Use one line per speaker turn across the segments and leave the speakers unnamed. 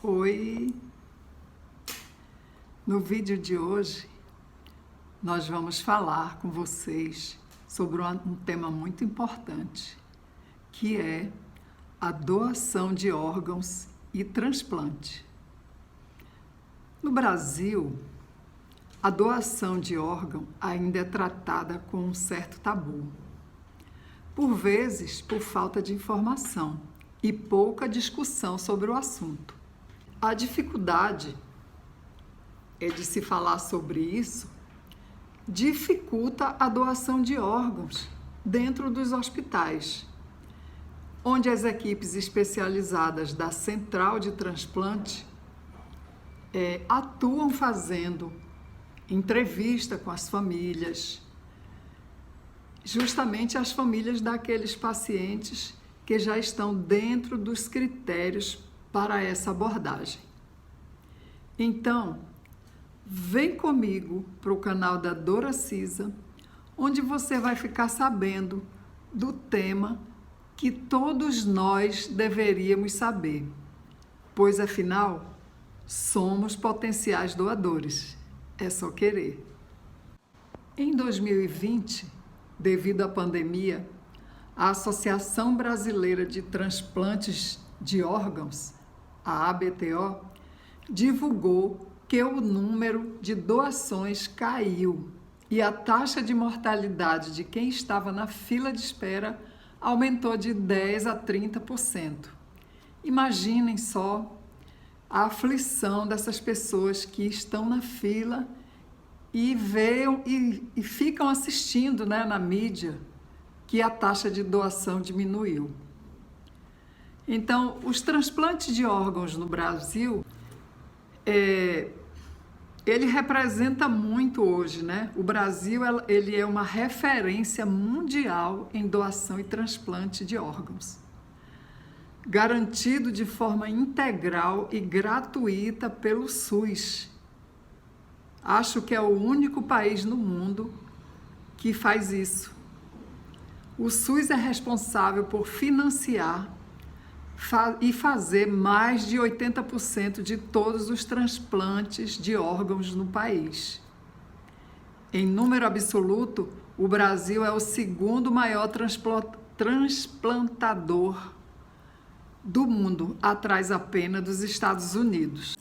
Oi! No vídeo de hoje, nós vamos falar com vocês sobre um tema muito importante, que é a doação de órgãos e transplante. No Brasil, a doação de órgão ainda é tratada com um certo tabu, por vezes por falta de informação e pouca discussão sobre o assunto. A dificuldade de se falar sobre isso dificulta a doação de órgãos dentro dos hospitais, onde as equipes especializadas da Central de Transplante atuam fazendo entrevista com as famílias, justamente as famílias daqueles pacientes que já estão dentro dos critérios para essa abordagem. Então, vem comigo para o canal da Doracisa, onde você vai ficar sabendo do tema que todos nós deveríamos saber, pois afinal, somos potenciais doadores, é só querer. Em 2020, devido à pandemia, a Associação Brasileira de Transplantes de Órgãos, a ABTO, divulgou que o número de doações caiu e a taxa de mortalidade de quem estava na fila de espera aumentou de 10% a 30%. Imaginem só a aflição dessas pessoas que estão na fila e ficam assistindo, na mídia, que a taxa de doação diminuiu. Então, os transplantes de órgãos no Brasil, ele representa muito hoje, O Brasil, ele é uma referência mundial em doação e transplante de órgãos, garantido de forma integral e gratuita pelo SUS. Acho que é o único país no mundo que faz isso. O SUS é responsável por financiar e fazer mais de 80% de todos os transplantes de órgãos no país. Em número absoluto, o Brasil é o segundo maior transplantador do mundo, atrás apenas dos Estados Unidos.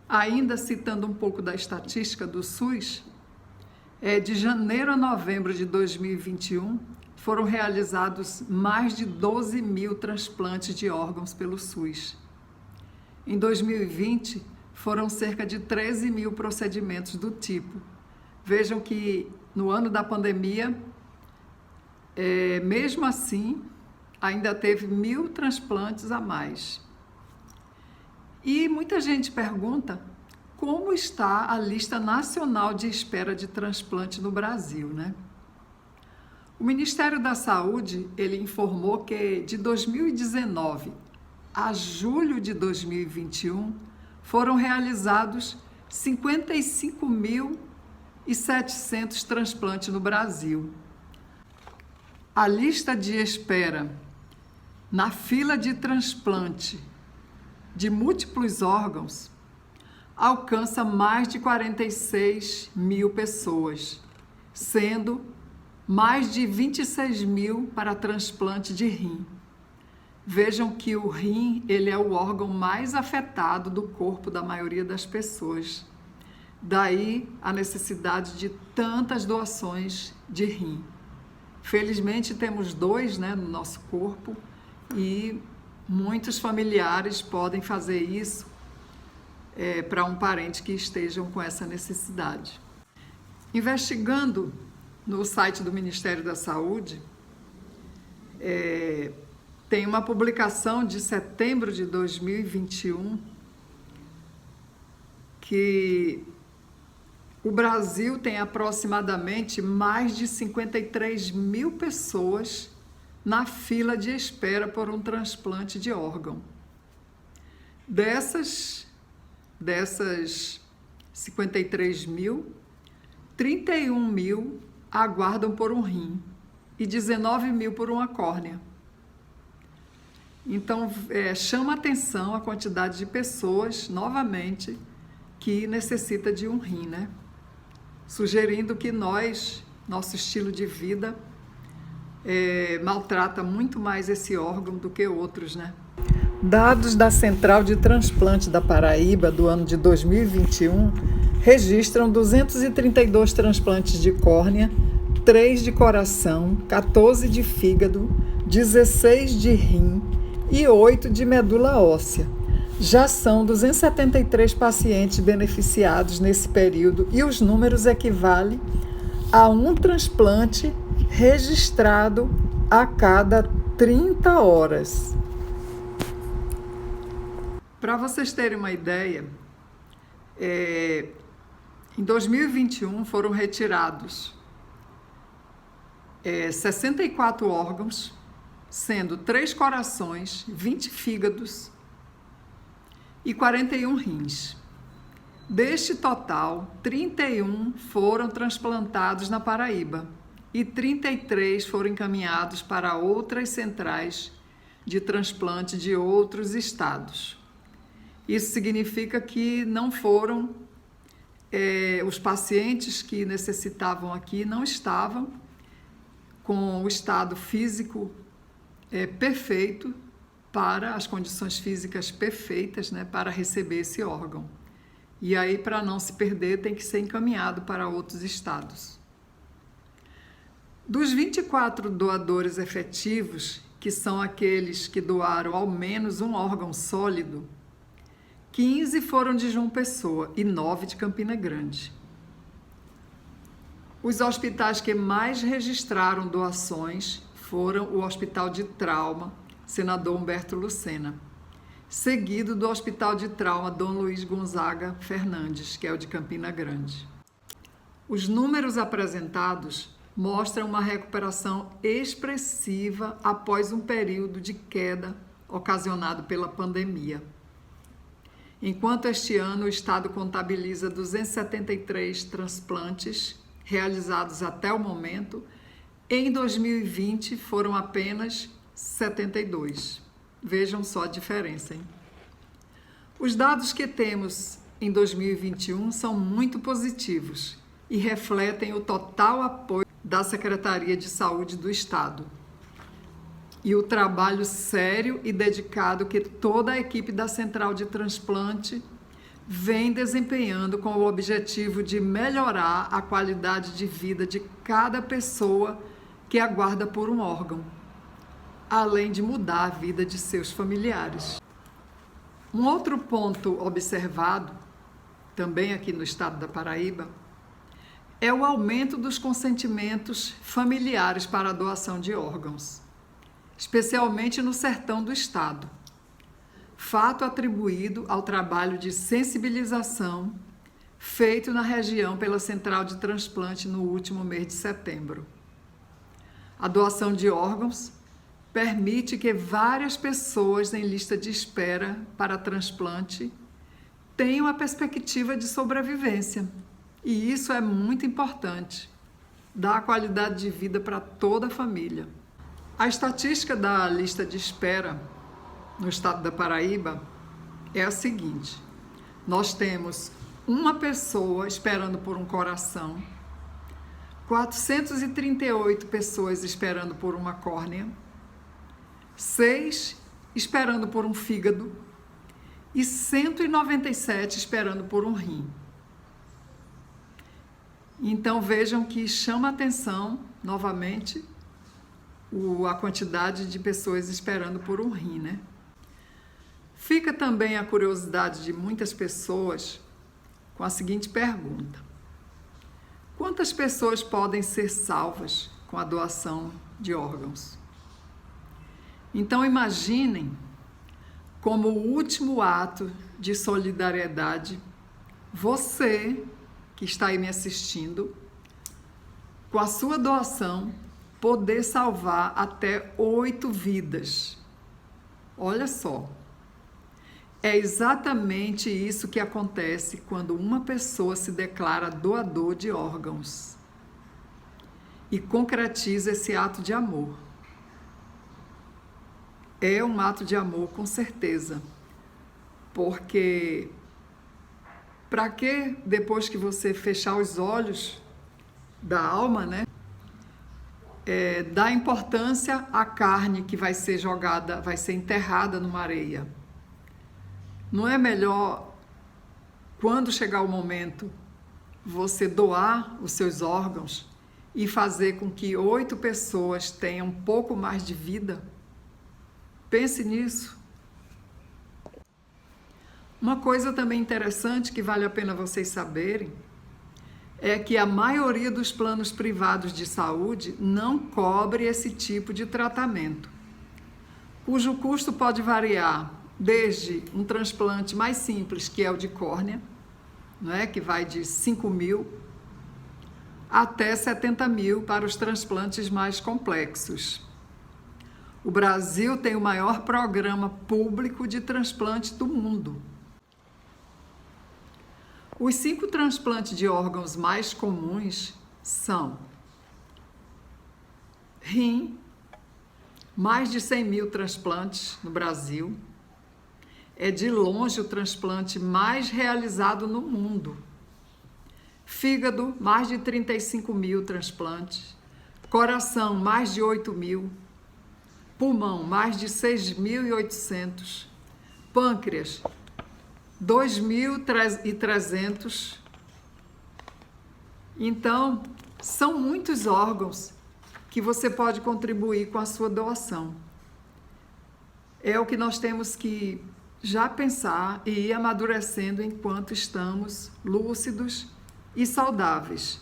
Ainda citando um pouco da estatística do SUS, de janeiro a novembro de 2021, foram realizados mais de 12 mil transplantes de órgãos pelo SUS. Em 2020, foram cerca de 13 mil procedimentos do tipo. Vejam que no ano da pandemia, mesmo assim, ainda teve 1.000 transplantes a mais. E muita gente pergunta como está a lista nacional de espera de transplante no Brasil, O Ministério da Saúde, ele informou que de 2019 a julho de 2021 foram realizados 55.700 transplantes no Brasil. A lista de espera na fila de transplante de múltiplos órgãos alcança mais de 46 mil pessoas, sendo mais de 26 mil para transplante de rim. Vejam que o rim, ele é o órgão mais afetado do corpo da maioria das pessoas. Daí a necessidade de tantas doações de rim. Felizmente temos 2, no nosso corpo e muitos familiares podem fazer isso para um parente que estejam com essa necessidade. Investigando no site do Ministério da Saúde, tem uma publicação de setembro de 2021 que o Brasil tem aproximadamente mais de 53 mil pessoas na fila de espera por um transplante de órgão. Dessas 53 mil, 31 mil aguardam por um rim e 19 mil por uma córnea. Então, chama atenção a quantidade de pessoas, novamente, que necessita de um rim, né? Sugerindo que nosso estilo de vida, maltrata muito mais esse órgão do que outros, né? Dados da Central de Transplante da Paraíba do ano de 2021 registram 232 transplantes de córnea, 3 de coração, 14 de fígado, 16 de rim e 8 de medula óssea. Já são 273 pacientes beneficiados nesse período e os números equivalem a um transplante registrado a cada 30 horas. Para vocês terem uma ideia, em 2021 foram retirados 64 órgãos, sendo 3 corações, 20 fígados e 41 rins. Deste total, 31 foram transplantados na Paraíba e 33 foram encaminhados para outras centrais de transplante de outros estados. Isso significa que não foram, os pacientes que necessitavam aqui não estavam com o estado físico perfeito, para as condições físicas perfeitas, né, para receber esse órgão. E aí, para não se perder, tem que ser encaminhado para outros estados. Dos 24 doadores efetivos, que são aqueles que doaram ao menos um órgão sólido, 15 foram de João Pessoa e 9 de Campina Grande. Os hospitais que mais registraram doações foram o Hospital de Trauma, Senador Humberto Lucena, seguido do Hospital de Trauma Dom Luiz Gonzaga Fernandes, que é o de Campina Grande. Os números apresentados mostram uma recuperação expressiva após um período de queda ocasionado pela pandemia. Enquanto este ano o Estado contabiliza 273 transplantes realizados até o momento, em 2020 foram apenas 72. Vejam só a diferença, hein? Os dados que temos em 2021 são muito positivos e refletem o total apoio da Secretaria de Saúde do Estado e o trabalho sério e dedicado que toda a equipe da Central de Transplante vem desempenhando com o objetivo de melhorar a qualidade de vida de cada pessoa que aguarda por um órgão, além de mudar a vida de seus familiares. Um outro ponto observado, também aqui no estado da Paraíba, é o aumento dos consentimentos familiares para a doação de órgãos, especialmente no sertão do estado. Fato atribuído ao trabalho de sensibilização feito na região pela Central de Transplante no último mês de setembro. A doação de órgãos permite que várias pessoas em lista de espera para transplante tenham a perspectiva de sobrevivência. E isso é muito importante, dá qualidade de vida para toda a família. A estatística da lista de espera no estado da Paraíba é a seguinte: nós temos uma pessoa esperando por um coração, 438 pessoas esperando por uma córnea, 6 esperando por um fígado e 197 esperando por um rim. Então vejam que chama atenção, novamente, a quantidade de pessoas esperando por um rim, né? Fica também a curiosidade de muitas pessoas com a seguinte pergunta: quantas pessoas podem ser salvas com a doação de órgãos? Então imaginem como o último ato de solidariedade, você que está aí me assistindo, com a sua doação, poder salvar até 8 vidas. Olha só, é exatamente isso que acontece quando uma pessoa se declara doador de órgãos e concretiza esse ato de amor. é um ato de amor, com certeza. Porque para que depois que você fechar os olhos da alma, né, dar importância à carne que vai ser jogada, vai ser enterrada numa areia? Não é melhor, quando chegar o momento, você doar os seus órgãos e fazer com que 8 pessoas tenham um pouco mais de vida? Pense nisso. Uma coisa também interessante que vale a pena vocês saberem é que a maioria dos planos privados de saúde não cobre esse tipo de tratamento, cujo custo pode variar desde um transplante mais simples, que é o de córnea, né, que vai de 5 mil até 70 mil para os transplantes mais complexos. O Brasil tem o maior programa público de transplante do mundo. Os 5 transplantes de órgãos mais comuns são rim, mais de 100 mil transplantes no Brasil. É de longe o transplante mais realizado no mundo. Fígado, mais de 35 mil transplantes. Coração, mais de 8 mil. Pulmão, mais de 6.800. Pâncreas, 2.300. Então, são muitos órgãos que você pode contribuir com a sua doação. É o que nós temos que já pensar e ir amadurecendo enquanto estamos lúcidos e saudáveis.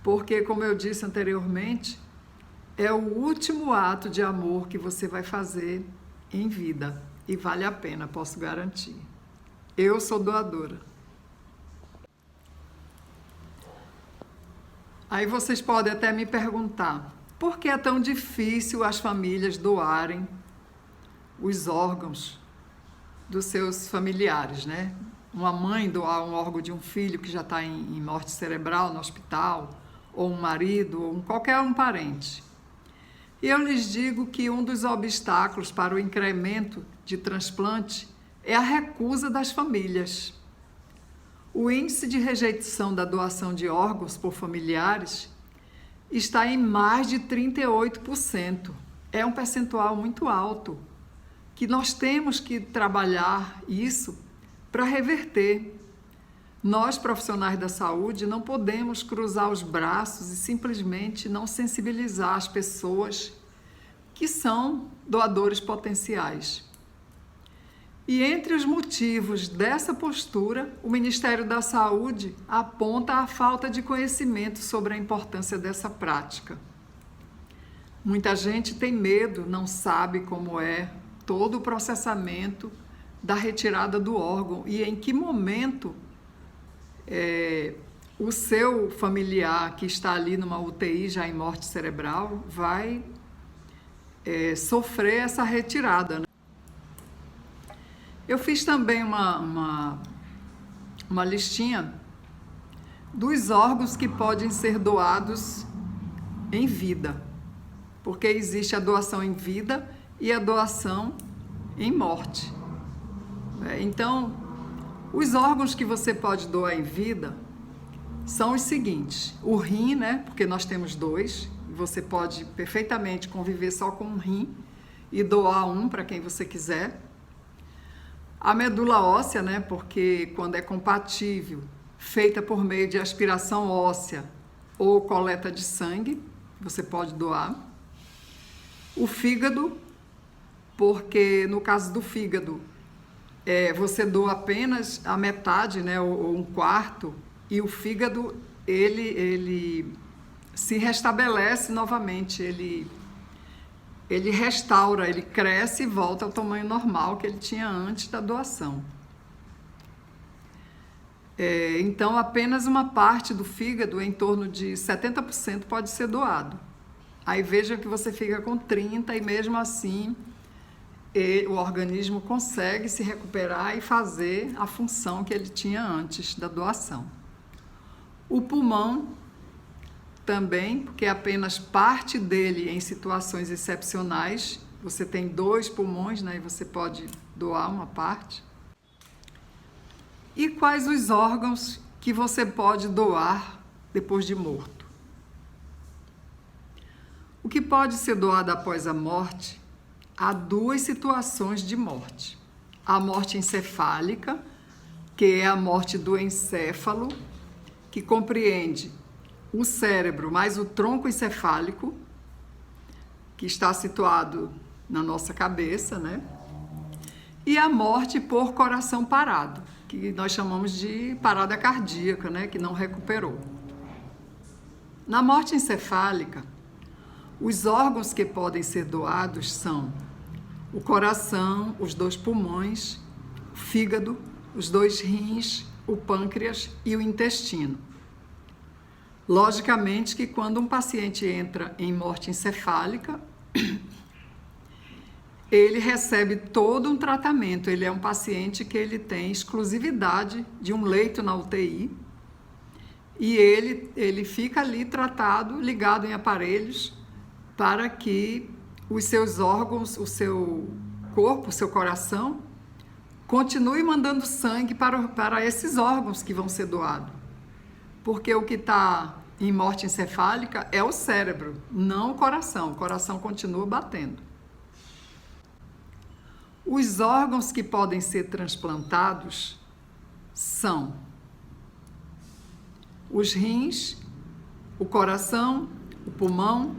Porque, como eu disse anteriormente, é o último ato de amor que você vai fazer em vida. E vale a pena, posso garantir. Eu sou doadora. Aí vocês podem até me perguntar, por que é tão difícil as famílias doarem os órgãos dos seus familiares, né? Uma mãe doar um órgão de um filho que já está em morte cerebral no hospital, ou um marido, ou qualquer um parente. E eu lhes digo que um dos obstáculos para o incremento de transplante é a recusa das famílias. O índice de rejeição da doação de órgãos por familiares está em mais de 38%. É um percentual muito alto, que nós temos que trabalhar isso para reverter. Nós, profissionais da saúde, não podemos cruzar os braços e simplesmente não sensibilizar as pessoas que são doadores potenciais. E entre os motivos dessa postura, o Ministério da Saúde aponta a falta de conhecimento sobre a importância dessa prática. Muita gente tem medo, não sabe como é todo o processamento da retirada do órgão e em que momento o seu familiar que está ali numa UTI já em morte cerebral vai sofrer essa retirada, né? Eu fiz também uma listinha dos órgãos que podem ser doados em vida, porque existe a doação em vida e a doação em morte. Então, os órgãos que você pode doar em vida são os seguintes: o rim, né? Porque nós temos 2, você pode perfeitamente conviver só com um rim e doar um para quem você quiser. A medula óssea, né? Porque quando é compatível, feita por meio de aspiração óssea ou coleta de sangue, você pode doar. O fígado, porque no caso do fígado, você doa apenas a metade, né, ou um quarto, e o fígado ele se restabelece novamente, ele restaura, ele cresce e volta ao tamanho normal que ele tinha antes da doação. Então, apenas uma parte do fígado, em torno de 70%, pode ser doado. Aí veja que você fica com 30% e mesmo assim o organismo consegue se recuperar e fazer a função que ele tinha antes da doação. O pulmão também, porque apenas parte dele, em situações excepcionais, você tem 2 pulmões, né? E você pode doar uma parte. E quais os órgãos que você pode doar depois de morto? O que pode ser doado após a morte? Há 2 situações de morte. A morte encefálica, que é a morte do encéfalo, que compreende o cérebro mais o tronco encefálico, que está situado na nossa cabeça, né? E a morte por coração parado, que nós chamamos de parada cardíaca, né? Que não recuperou. Na morte encefálica, os órgãos que podem ser doados são o coração, os 2 pulmões, o fígado, os 2 rins, o pâncreas e o intestino. Logicamente que quando um paciente entra em morte encefálica, ele recebe todo um tratamento. Ele é um paciente que ele tem exclusividade de um leito na UTI e ele fica ali tratado, ligado em aparelhos, para que os seus órgãos, o seu corpo, o seu coração, continue mandando sangue para esses órgãos que vão ser doados. Porque o que está em morte encefálica é o cérebro, não o coração. O coração continua batendo. Os órgãos que podem ser transplantados são os rins, o coração, o pulmão,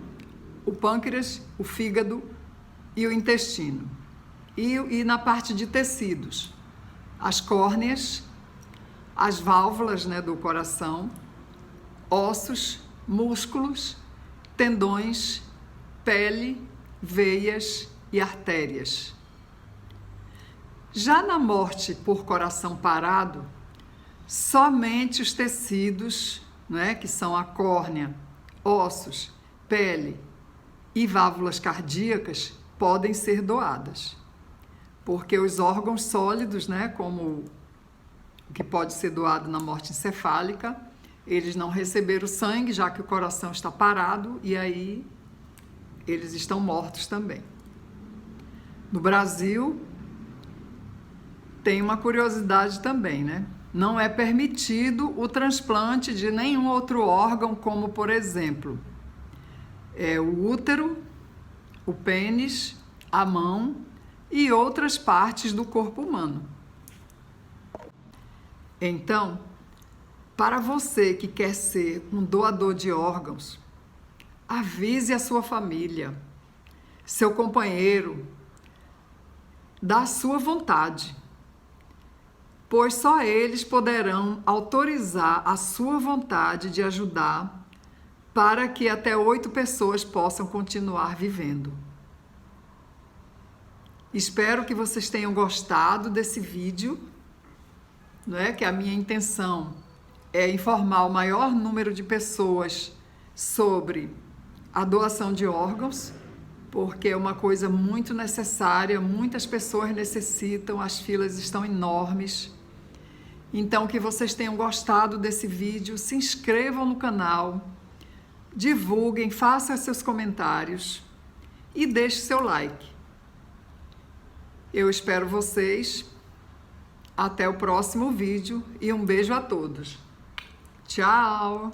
o pâncreas, o fígado e o intestino. E na parte de tecidos, as córneas, as válvulas, né, do coração, ossos, músculos, tendões, pele, veias e artérias. Já na morte por coração parado, somente os tecidos, né, que são a córnea, ossos, pele e válvulas cardíacas, podem ser doadas. Porque os órgãos sólidos, né, como o que pode ser doado na morte encefálica, eles não receberam sangue, já que o coração está parado, e aí eles estão mortos também. No Brasil, tem uma curiosidade também, né? Não é permitido o transplante de nenhum outro órgão, como, por exemplo, o útero, o pênis, a mão e outras partes do corpo humano. Então, para você que quer ser um doador de órgãos, avise a sua família, seu companheiro, da sua vontade, pois só eles poderão autorizar a sua vontade de ajudar para que até 8 pessoas possam continuar vivendo. Espero que vocês tenham gostado desse vídeo, né? Que a minha intenção é informar o maior número de pessoas sobre a doação de órgãos, porque é uma coisa muito necessária, muitas pessoas necessitam, as filas estão enormes. Então, que vocês tenham gostado desse vídeo, se inscrevam no canal, divulguem, façam seus comentários e deixem seu like. Eu espero vocês. Até o próximo vídeo e um beijo a todos. Tchau!